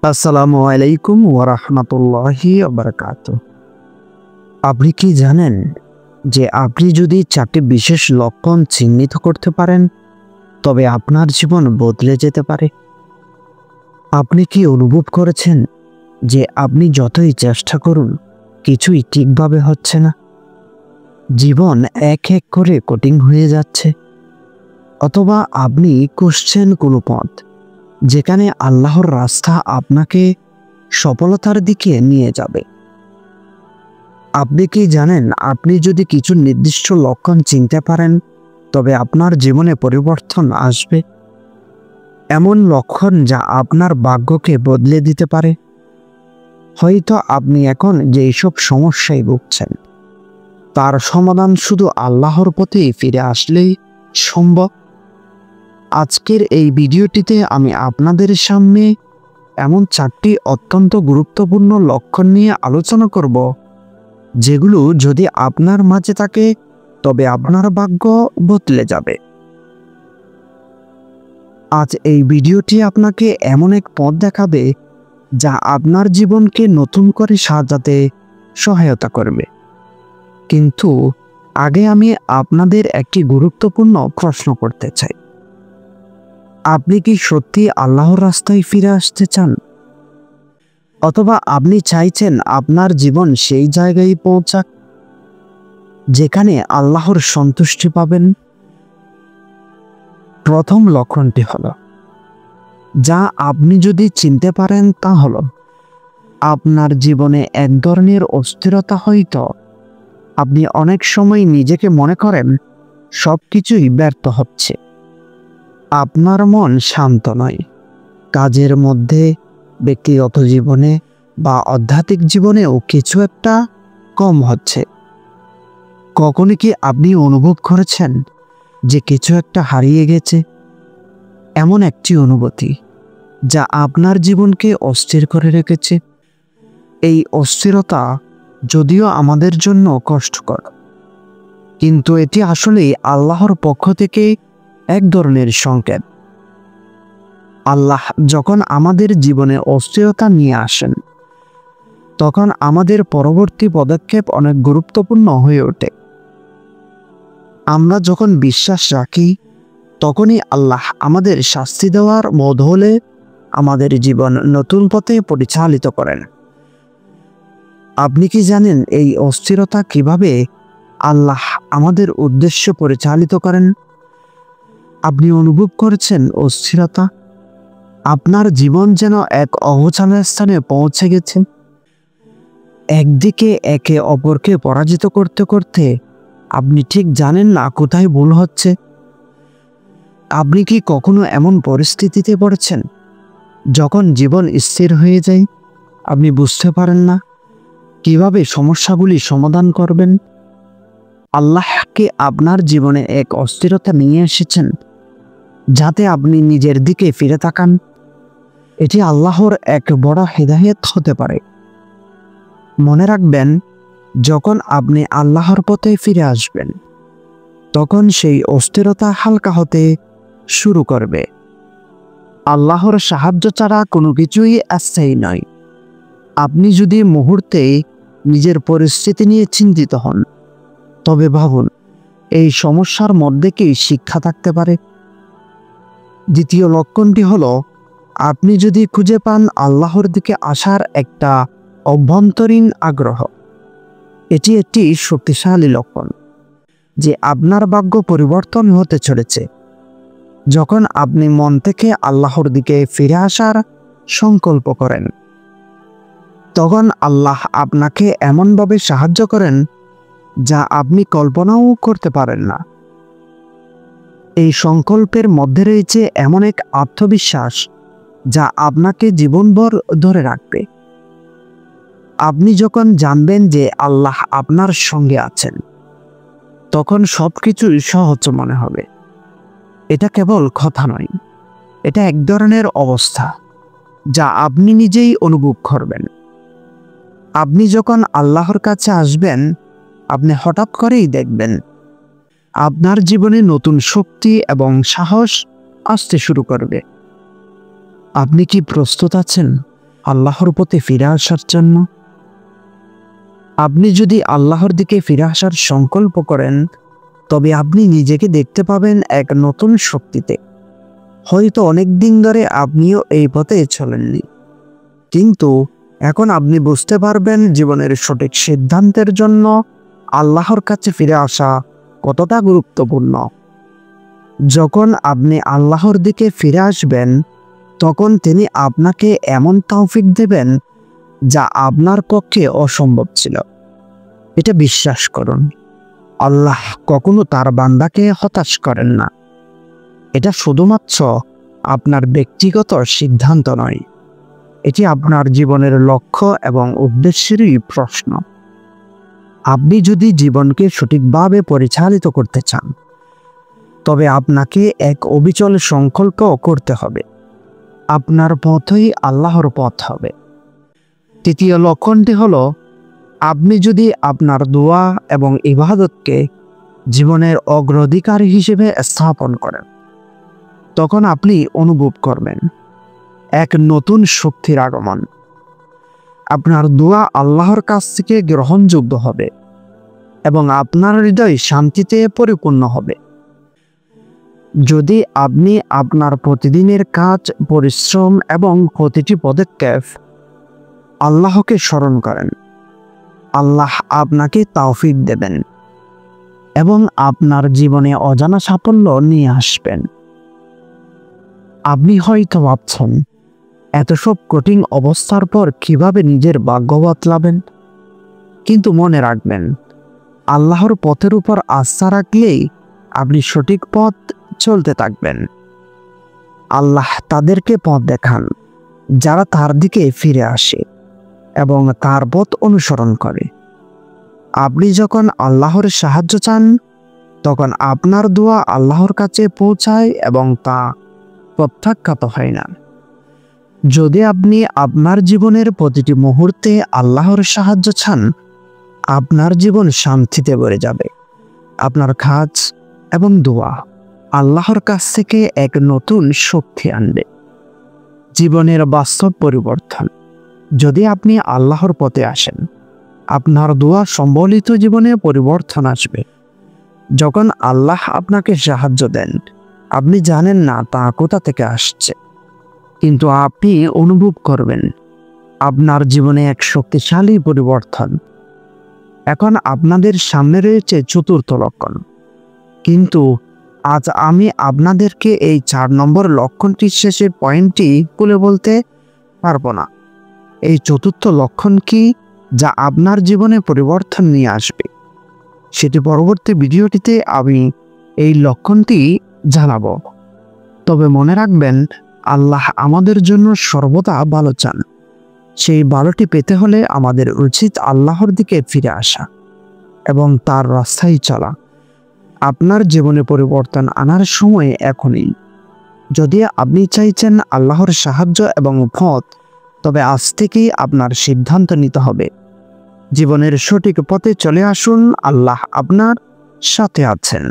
আসসালামু আলাইকুম ওয়া রাহমাতুল্লাহি ওয়া বারাকাতুহু। আপনি কি জানেন যে আপনি যদি 4টি বিশেষ লক্ষণ চিহ্নিত করতে পারেন তবে আপনার জীবন বদলে যেতে পারে? আপনি কি অনুভব করেছেন যে আপনি যতই চেষ্টা করুন কিছুই ঠিকভাবে হচ্ছে না? জীবন এক এক করে কঠিন হয়ে যাচ্ছে, অথবা আপনি খুঁজছেন কোনো পথ যেখানে আল্লাহর রাস্তা আপনাকে সফলতার দিকে নিয়ে যাবে। আপনি কি জানেন আপনি যদি কিছু নির্দিষ্ট লক্ষণ চিনতে পারেন তবে আপনার জীবনে পরিবর্তন আসবে? এমন লক্ষণ যা আপনার ভাগ্যকে বদলে দিতে পারে। হয়তো আপনি এখন যেসব সমস্যায় ভুগছেন তার সমাধান শুধু আল্লাহর পথে ফিরে আসলেই সম্ভব। আজকের এই ভিডিওটিতে আমি আপনাদের সামনে এমন 4টি অত্যন্ত গুরুত্বপূর্ণ লক্ষণ নিয়ে আলোচনা করব যেগুলো যদি আপনার মাঝে থাকে তবে আপনার ভাগ্য বদলে যাবে। আজ এই ভিডিওটি আপনাকে এমন এক পথ দেখাবে যা আপনার জীবনকে নতুন করে সাজাতে সহায়তা করবে। কিন্তু আগে আমি আপনাদের একটি গুরুত্বপূর্ণ প্রশ্ন করতে চাই। আপনি কি সত্যি আল্লাহর রাস্তায় ফিরে আসতে চান? অথবা আপনি চাইছেন আপনার জীবন সেই জায়গায় পৌঁছাক যেখানে আল্লাহর সন্তুষ্টি পাবেন? প্রথম লক্ষণটি হলো, যা আপনি যদি চিনতে পারেন তা হলো আপনার জীবনে এক ধরনের অস্থিরতা। হয়তো আপনি অনেক সময় নিজেকে মনে করেন সবকিছুই ব্যর্থ হচ্ছে। আপনার মন শান্ত নয়। কাজের মধ্যে, ব্যক্তিগত জীবনে বা আধ্যাত্মিক জীবনেও কিছু একটা কম হচ্ছে। কখনো কি আপনি অনুভব করেছেন যে কিছু একটা হারিয়ে গেছে? এমন একটি অনুভূতি যা আপনার জীবনকে অস্থির করে রেখেছে। এই অস্থিরতা যদিও আমাদের জন্য কষ্টকর, কিন্তু এটি আসলে আল্লাহর পক্ষ থেকে এক ধরনের সংকেত। আল্লাহ যখন আমাদের জীবনে অস্থিরতা নিয়ে আসেন তখন আমাদের পরবর্তী পদক্ষেপ অনেক গুরুত্বপূর্ণ হয়ে ওঠে। আমরা যখন বিশ্বাস রাখি তখনই আল্লাহ আমাদের শাস্তি দেওয়ার বদলে আমাদের জীবন নতুন পথে পরিচালিত করেন। আপনি কি জানেন এই অস্থিরতা কিভাবে আল্লাহ আমাদের উদ্দেশ্য পরিচালিত করেন? আপনি অনুভব করেছেন অস্থিরতা? আপনার জীবন যেন এক অগোছালো স্থানে পৌঁছে গেছে। একদিকে একে অপরকে পরাজিত করতে করতে আপনি ঠিক জানেন না কোথায় ভুল হচ্ছে। আপনি কি কখনো এমন পরিস্থিতিতে পড়েছেন যখন জীবন স্থির হয়ে যায়, আপনি বুঝতে পারেন না কিভাবে সমস্যাগুলি সমাধান করবেন? আল্লাহকে আপনার জীবনে এক অস্থিরতা নিয়ে এসেছেন যাতে আপনি নিজের দিকে ফিরে তাকান। এটি আল্লাহর এক বড় হিদায়াত হতে পারে। মনে রাখবেন, যখন আপনি আল্লাহর পথে ফিরে আসবেন তখন সেই অস্থিরতা হালকা হতে শুরু করবে। আল্লাহর সাহায্য ছাড়া কোনো কিছুই স্থায়ী নয়। আপনি যদি মুহূর্তে নিজের পরিস্থিতি নিয়ে চিন্তিত হন তবে ভাবুন, এই সমস্যার মধ্যে কি শিক্ষা থাকতে পারে? দ্বিতীয় লক্ষণটি হলো, আপনি যদি খুঁজে পান আল্লাহর দিকে আসার একটা অভ্যন্তরীণ আগ্রহ। এটি একটি শক্তিশালী লক্ষণ যে আপনার ভাগ্য পরিবর্তন হতে চলেছে। যখন আপনি মন থেকে আল্লাহর দিকে ফিরে আসার সংকল্প করেন তখন আল্লাহ আপনাকে এমনভাবে সাহায্য করেন যা আপনি কল্পনাও করতে পারেন না। এই সংকল্পের মধ্যে রয়েছে এমন এক আত্মবিশ্বাস যা আপনাকে জীবনভর ধরে রাখবে। আপনি যখন জানবেন যে আল্লাহ আপনার সঙ্গে আছেন তখন সবকিছু সহজ মনে হবে। এটা কেবল কথা নয়, এটা এক ধরনের অবস্থা যা আপনি নিজেই অনুভব করবেন। আপনি যখন আল্লাহর কাছে আসবেন আপনি হঠাৎ করেই দেখবেন আপনার জীবনে নতুন শক্তি এবং সাহস আসতে শুরু করবে। আপনি কি প্রস্তুত আছেন আল্লাহর পথে ফিরে আসার জন্য। আপনি যদি আল্লাহর দিকে ফিরে আসার সংকল্প করেন, তবে আপনি নিজেকে দেখতে পাবেন এক নতুন শক্তিতে। হয়তো অনেক দিন ধরে আপনিও এই পথে চলেননি, কিন্তু এখন আপনি বুঝতে পারবেন জীবনের সঠিক সিদ্ধান্তের জন্য আল্লাহর কাছে ফিরে আসা কতটা গুরুত্বপূর্ণ। যখন আপনি আল্লাহর দিকে ফিরে আসবেন, তখন তিনি আপনাকে এমন তৌফিক দেবেন যা আপনার পক্ষে অসম্ভব ছিল। এটা বিশ্বাস করুন, আল্লাহ কখনো তার বান্দাকে হতাশ করেন না। এটা শুধুমাত্র আপনার ব্যক্তিগত সিদ্ধান্ত নয়, এটি আপনার জীবনের লক্ষ্য এবং উদ্দেশ্যেরই প্রশ্ন। আপনি যদি জীবনকে সঠিকভাবে পরিচালিত করতে চান, তবে আপনাকে এক অবিচল সংকল্প করতে হবে। আপনার পথই আল্লাহর পথ হবে। তৃতীয় লক্ষণটি হলো, আপনি যদি আপনার দোয়া এবং ইবাদতকে জীবনের অগ্রাধিকার হিসেবে স্থাপন করেন, তখন আপনি অনুভব করবেন এক নতুন শক্তির আগমন। আপনার দোয়া আল্লাহর কাছ থেকে গ্রহণযোগ্য হবে এবং আপনার হৃদয় শান্তিতে পরিপূর্ণ হবে। যদি আপনি আপনার প্রতিদিনের কাজ, পরিশ্রম এবং প্রতিটি পদক্ষেপ আল্লাহকে স্মরণ করেন, আল্লাহ আপনাকে তৌফিক দেবেন এবং আপনার জীবনে অজানা সাফল্য নিয়ে আসবেন। আপনি হয়তো ভাবছেন, এত সব কঠিন অবস্থার পর কিভাবে নিজের ভাগ্য বদলাবেন? কিন্তু মনে রাখবেন, আল্লাহর পথের উপর আস্থা রাখলেই আপনি সঠিক পথ চলতে থাকবেন। আল্লাহ তাদেরকে পথ দেখান যারা তার দিকে ফিরে আসে এবং তার পথ অনুসরণ করে। আপনি যখন আল্লাহর সাহায্য চান, তখন আপনার দোয়া আল্লাহর কাছে পৌঁছায় এবং তা প্রত্যাখ্যাত হয় না। যদি আপনি আপনার জীবনের প্রতিটি মুহূর্তে আল্লাহর সাহায্য চান, আপনার জীবন শান্তিতে ভরে যাবে। আপনার কাজ এবং দোয়া আল্লাহর কাছ থেকে এক নতুন শক্তি আনবে। জীবনের বাস্তব পরিবর্তন। যদি আপনি আল্লাহর পথে আসেন, আপনার দোয়া সম্বলিত জীবনে পরিবর্তন আসবে। যখন আল্লাহ আপনাকে সাহায্য দেন, আপনি জানেন না তা কোথা থেকে আসছে, কিন্তু আপনি অনুভব করবেন আপনার জীবনে এক শক্তিশালী পরিবর্তন। এখন আপনাদের সামনে রয়েছে চতুর্থ লক্ষণ, কিন্তু আজ আমি আপনাদেরকে এই 4 নম্বর লক্ষণটির শেষের পয়েন্টটি খুলে বলতে পারবো না। এই চতুর্থ লক্ষণ কি, যা আপনার জীবনে পরিবর্তন নিয়ে আসবে? সেটি পরবর্তী ভিডিওটিতে আমি এই লক্ষণটি জানাবো। তবে মনে রাখবেন, আল্লাহ আমাদের জন্য সর্বদা ভালো চান। সেই ভালোটি পেতে হলে আমাদের উচিত আল্লাহর দিকে ফিরে আসা এবং তার রাস্তায় চলা। আপনার জীবনে পরিবর্তন আনার সময় এখনই। যদি আপনি চাইছেন আল্লাহর সাহায্য এবং পথ, তবে আজ থেকেই আপনার সিদ্ধান্ত নিতে হবে। জীবনের সঠিক পথে চলে আসুন, আল্লাহ আপনার সাথে আছেন।